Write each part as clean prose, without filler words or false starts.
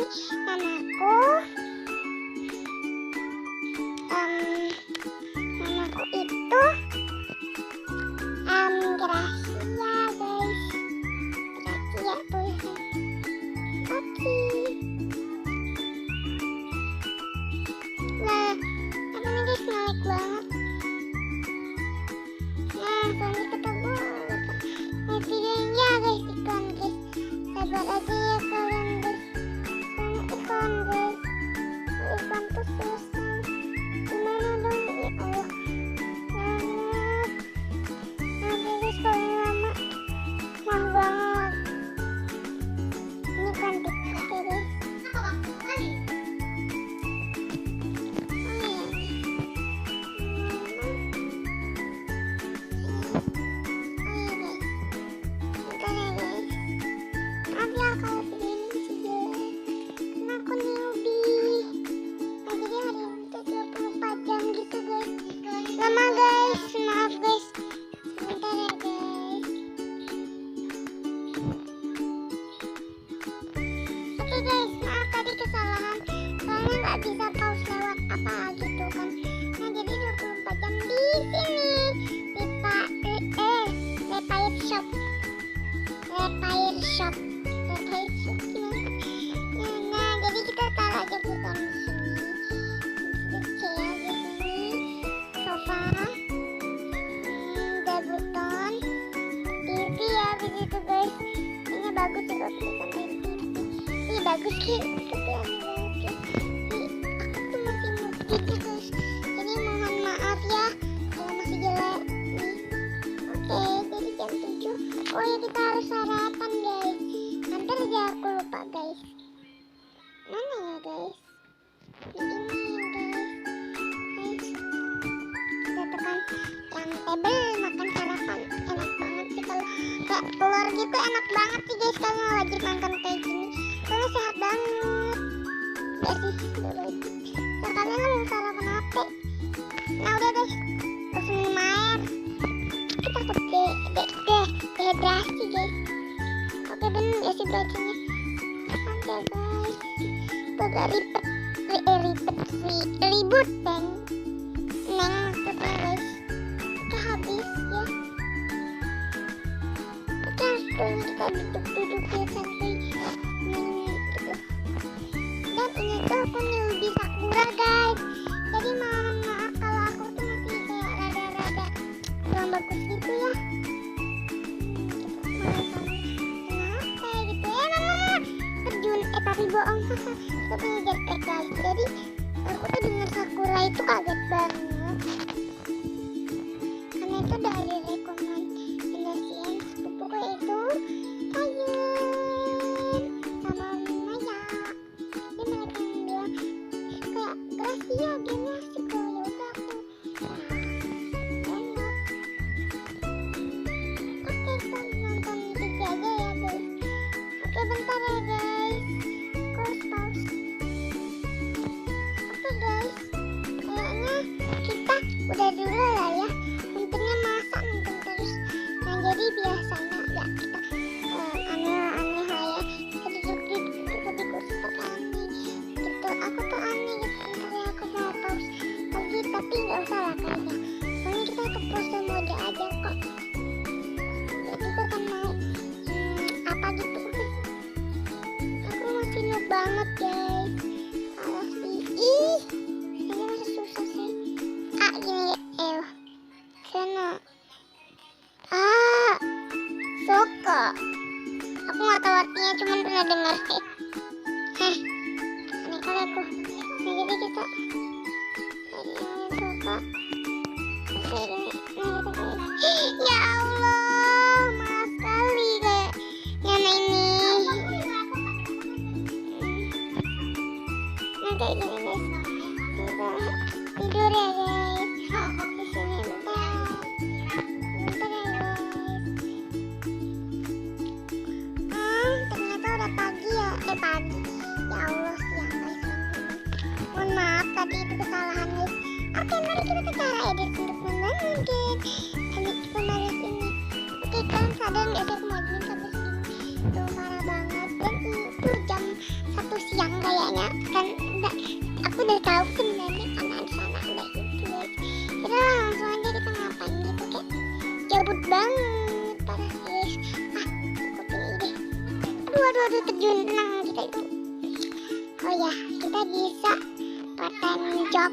namaku namaku itu Gracia guys, Gracia tulisan. Oke. Nah, apa nih guys, menarik banget. Nah, soalnya kata gue lupa videonya guys, iklan guys. Sabar aja ya kalian guys. Soalnya iklan guys. Iklan tuh susah. Gimana dong ya Allah. Banget. Nanti guys kalau lama mah banget. Ini kan TikTok ya guys. Lama guys, maaf guys. Sebentar ya guys. Oke guys, maaf tadi kesalahan. Soalnya nggak bisa pause lewat apa gitu kan. Nah jadi 24 jam di sini. Repair shop. Gimana? Nah jadi kita taruh aja bukan di sini. Chair di sini. Sofa, debuton, TV ya begitu guys. Ini bagus juga tulisan TV. Ini bagus sih, tapi aneh banget. Aku tuh masih mudiknya guys. Jadi mohon maaf ya kalau masih jelek nih. Oke, jadi jam 7. Oh ya kita harus sarapan guys. Hampir aja aku lupa guys. Mana ya guys? Ini guys. Kita tekan yang table makan sarapan. Enak banget sih kalau kayak telur gitu, enak banget sih guys. Kalian wajib makan kayak gini soalnya sehat banget. Udah sih, udah wajib. Nah kalian mau sarapan apa? Nah udah guys, langsung minum air. Kita dehidrasi guys. Oke bener ya sih bacanya. Oke guys, itu agak ribut dan neng maksudnya guys. Oke habis ya. Oke sekarang kita duduk ya santai gitu. Dan ini tuh aku newbie Sakura guys. Jadi mohon maaf kalau aku tuh masih kayak rada-rada kurang bagus gitu ya. Kenapa gitu ya mama terjun tapi bohong. Kita punya jetpack guys. Jadi aku tuh denger Sakura itu kaget banget karena itu dari rekomendasian sepupuku itu Kayun sama Maya. Dia mereka yang bilang kayak Gracia gamenya asik loh. Yaudah aku enak. Oke kita nonton TV aja ya guys. Oke bentar ya guys, aku harus pause. Oke guys, kayaknya kita udah dulu lah ya. Untungnya masak nonton terus. Nah jadi biasanya ya kita aneh-aneh lah ya. Kita duduk di kursi tapi aneh gitu. Aku tuh aneh gitu. Bentar ya aku mau pause lagi tapi nggak usah lah kayaknya. Soalnya kita ke pause mode aja kok. Jadi kita kan mau apa gitu. Aku masih noob banget guys. Alas sih. Ini masih susah sih. Gini sana. Soko. Aku nggak tahu artinya, cuman pernah dengar sih. Aneh kali aku. Nah jadi kita soko. Ya Allah, maaf sekali kayak nyana ini. Nah kayak gini guys. Kita tidur ya guys. Di sini bentar. Bentar ya guys. Ternyata udah pagi ya. Pagi. Ya Allah siang guys. Mohon maaf tadi itu kesalahan guys. Oke mari kita ke cara edit untuk membangun game. Kami kita balas ini. Oke kalian sadar nggak sih aku mau admin sampai segini. itu parah banget. Dan itu jam 1 siang kayaknya kan, aku udah tahu sebenarnya karena di sana ada itu guys. Kita langsung aja kita ngapain gitu, kayak cabut banget parah guys. Aku punya ide. Aduh terjun tenang kita itu. Oh ya, kita bisa part-time job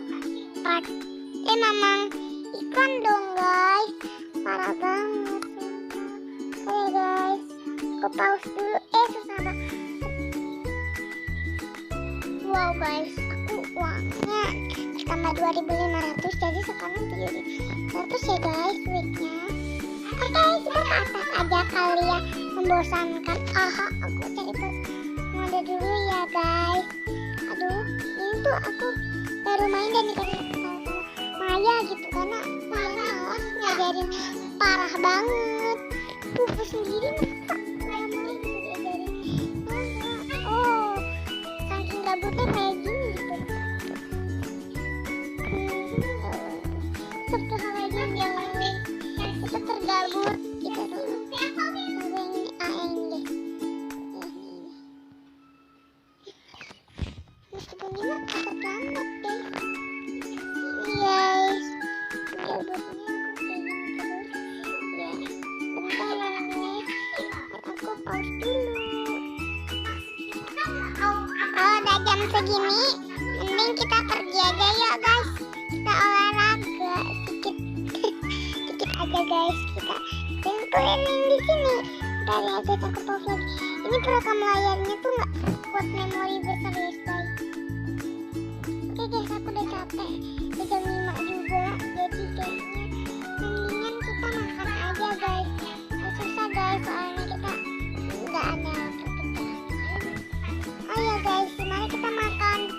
memang iklan dong guys, parah banget sumpah. Oke guys, aku pause dulu, susah banget. Wow guys, aku uangnya tambah 2.500, jadi sekarang 7.100 ya guys duitnya. Oke, kita ke atas aja kali ya, membosankan. Aku cari mode dulu ya guys. Aduh, ini tuh aku baru main dan dikasih tahu sama Maya gitu, karena Maya malas ngajarin parah banget. Aku sendiri masa nggak mau gitu diajarin. Oh, saking gabutnya kayak gini gitu. Satu hal lagi guys, kita tergabut kita dulu. Yang ini deh. Meskipun ini takut banget deh. Guys, gabutnya aku pengen terus ya. Bentar ya nih, aku pause dulu. Udah jam segini, mending kita pergi aja ya guys. Kita olahraga sedikit sedikit aja guys. Kita keliling di sini. Bentar ya guys, aku pause lagi. Ini perekam layarnya tuh nggak kuat memori besar ya guys. Oke guys, aku udah capek. Udah jam 5 juga, jadi kayaknya mendingan kita makan aja guys. Susah guys, soalnya kita nggak ada perpecahan. Oh ya guys, mari kita makan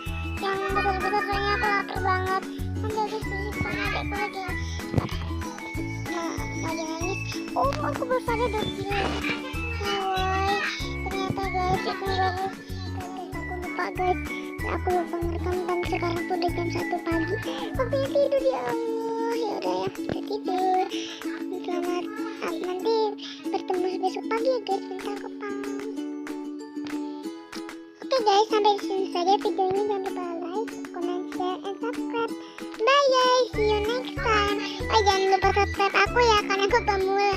yang besar-besar, soalnya aku lapar banget. Udah guys, ini sama adekku lagi nangis. Oh, aku baru sadar 2 kilo. Woi, ternyata guys itu baru. Aku lupa guys, aku lupa ngerekam dan sekarang tuh udah jam 1 pagi. Waktunya tidur ya Allah. Ya udah ya, kita tidur. Selamat nanti bertemu besok pagi ya guys. Bentar aku pause. Oke guys, sampai di sini saja video ini. Jangan lupa like, comment, share, and subscribe. Bye guys, see you next time. Oh, jangan lupa subscribe aku ya, karena aku pemula.